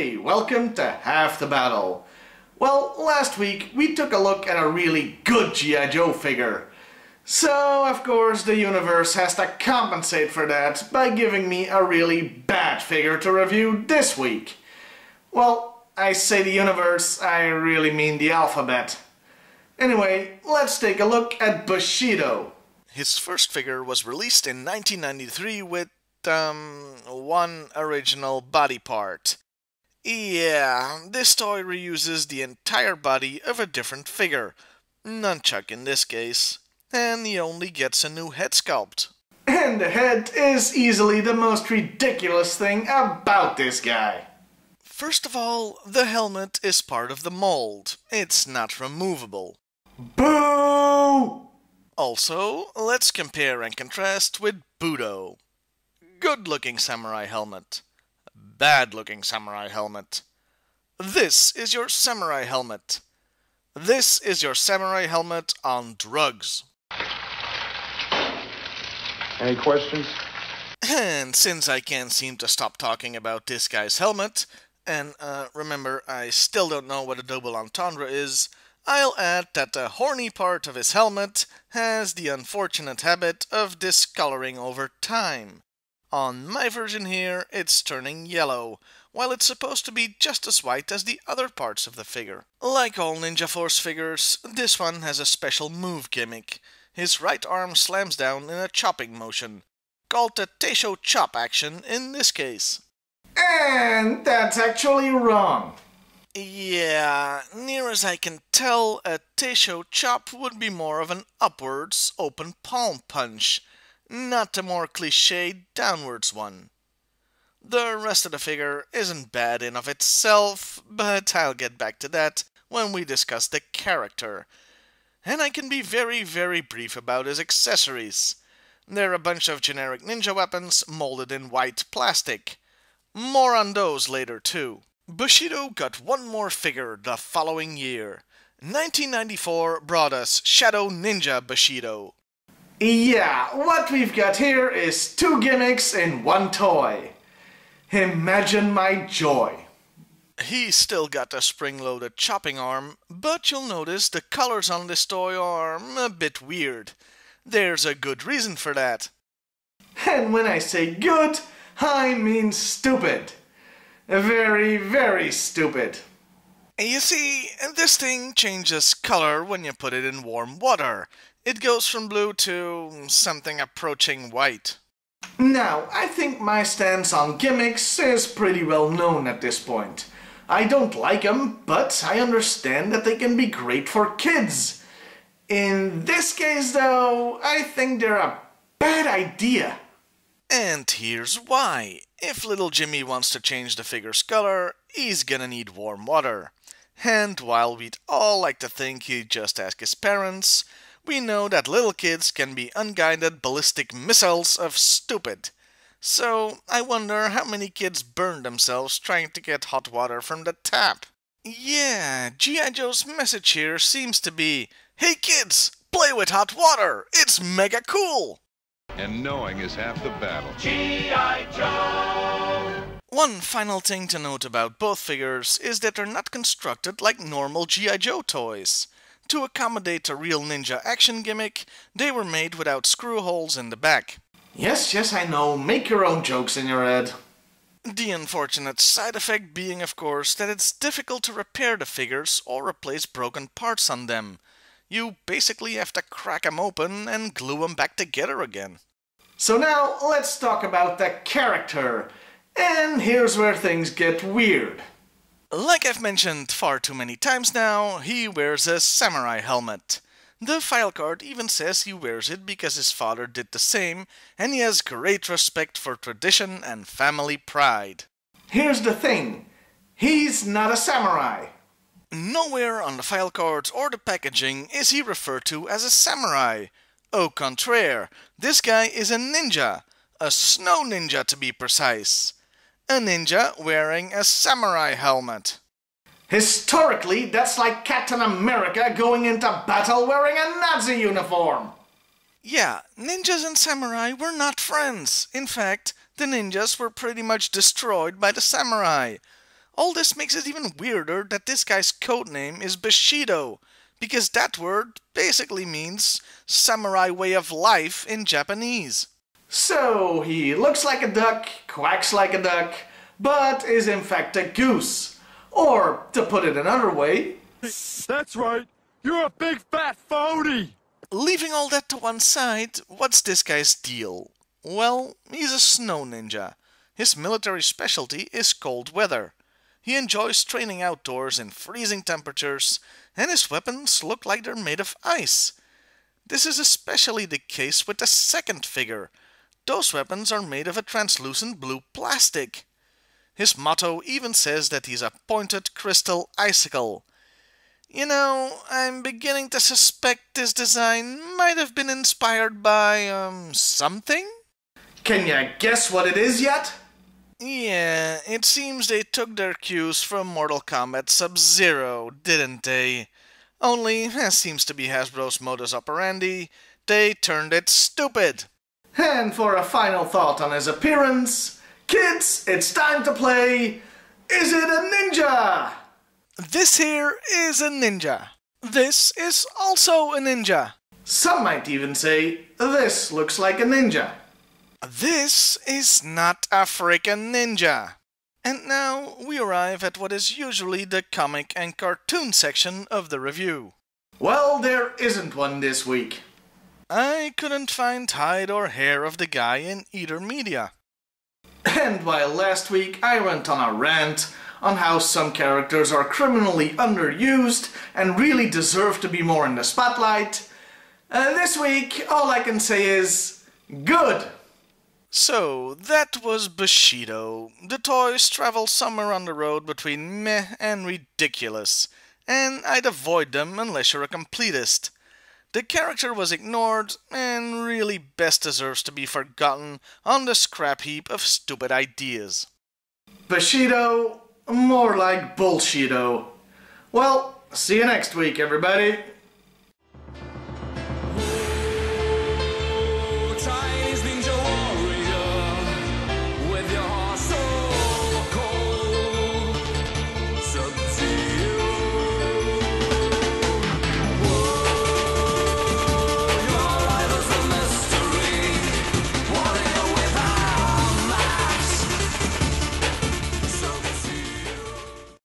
Hey, welcome to Half the Battle. Well, last week we took a look at a really good G.I. Joe figure. So, of course, the universe has to compensate for that by giving me a really bad figure to review this week. Well, I say the universe, I really mean the alphabet. Anyway, let's take a look at Bushido. His first figure was released in 1993 with, one original body part. Yeah, this toy reuses the entire body of a different figure, Nunchuck in this case, and he only gets a new head sculpt. And the head is easily the most ridiculous thing about this guy. First of all, the helmet is part of the mold. It's not removable. Boo! Also, let's compare and contrast with Bushido. Good-looking samurai helmet. Bad-looking samurai helmet. This is your samurai helmet. This is your samurai helmet on drugs. Any questions? And since I can't seem to stop talking about this guy's helmet, and remember, I still don't know what a double entendre is, I'll add that the horny part of his helmet has the unfortunate habit of discoloring over time. On my version here, it's turning yellow, while it's supposed to be just as white as the other parts of the figure. Like all Ninja Force figures, this one has a special move gimmick. His right arm slams down in a chopping motion, called the Teisho chop action in this case. And that's actually wrong. Yeah, near as I can tell, a Teisho chop would be more of an upwards open palm punch, not a more cliched downwards one. The rest of the figure isn't bad in of itself, but I'll get back to that when we discuss the character. And I can be very, very brief about his accessories. They're a bunch of generic ninja weapons molded in white plastic. More on those later too. Bushido got one more figure the following year. 1994 brought us Shadow Ninja Bushido. Yeah, what we've got here is two gimmicks in one toy. Imagine my joy. He's still got a spring-loaded chopping arm, but you'll notice the colors on this toy are a bit weird. There's a good reason for that. And when I say good, I mean stupid. Very, very stupid. You see, this thing changes color when you put it in warm water. It goes from blue to something approaching white. Now, I think my stance on gimmicks is pretty well known at this point. I don't like them, but I understand that they can be great for kids. In this case, though, I think they're a bad idea. And here's why. If little Jimmy wants to change the figure's color, he's gonna need warm water. And while we'd all like to think he'd just ask his parents, we know that little kids can be unguided ballistic missiles of stupid. So I wonder how many kids burn themselves trying to get hot water from the tap. Yeah, G.I. Joe's message here seems to be, hey kids, play with hot water, it's mega cool! And knowing is half the battle. G.I. Joe! One final thing to note about both figures is that they're not constructed like normal G.I. Joe toys. To accommodate a real ninja action gimmick, they were made without screw holes in the back. Yes, I know. Make your own jokes in your head. The unfortunate side effect being, of course, that it's difficult to repair the figures or replace broken parts on them. You basically have to crack them open and glue them back together again. So now, let's talk about the character. And here's where things get weird. Like I've mentioned far too many times now, he wears a samurai helmet. The file card even says he wears it because his father did the same, and he has great respect for tradition and family pride. Here's the thing. He's not a samurai. Nowhere on the file cards or the packaging is he referred to as a samurai. Au contraire, this guy is a ninja. A snow ninja to be precise. A ninja wearing a samurai helmet. Historically, that's like Captain America going into battle wearing a Nazi uniform. Yeah, ninjas and samurai were not friends. In fact, the ninjas were pretty much destroyed by the samurai. All this makes it even weirder that this guy's codename is Bushido, because that word basically means samurai way of life in Japanese. So he looks like a duck, quacks like a duck, but is in fact a goose. Or, to put it another way... That's right, you're a big fat phony! Leaving all that to one side, what's this guy's deal? Well, he's a snow ninja. His military specialty is cold weather. He enjoys training outdoors in freezing temperatures, and his weapons look like they're made of ice. This is especially the case with the second figure. Those weapons are made of a translucent blue plastic. His motto even says that he's a pointed crystal icicle. You know, I'm beginning to suspect this design might have been inspired by, something? Can ya guess what it is yet? Yeah, it seems they took their cues from Mortal Kombat Sub-Zero, didn't they? Only, as seems to be Hasbro's modus operandi, they turned it stupid. And for a final thought on his appearance, kids, it's time to play Is It a Ninja? This here is a ninja. This is also a ninja. Some might even say, this looks like a ninja. This is not a frickin' ninja. And now we arrive at what is usually the comic and cartoon section of the review. Well, there isn't one this week. I couldn't find hide or hair of the guy in either media. And while last week I went on a rant on how some characters are criminally underused and really deserve to be more in the spotlight, this week all I can say is, good! So, that was Bushido. The toys travel somewhere on the road between meh and ridiculous, and I'd avoid them unless you're a completist. The character was ignored, and really best deserves to be forgotten on the scrap heap of stupid ideas. Bushido, more like Bullshido. Well, see you next week, everybody.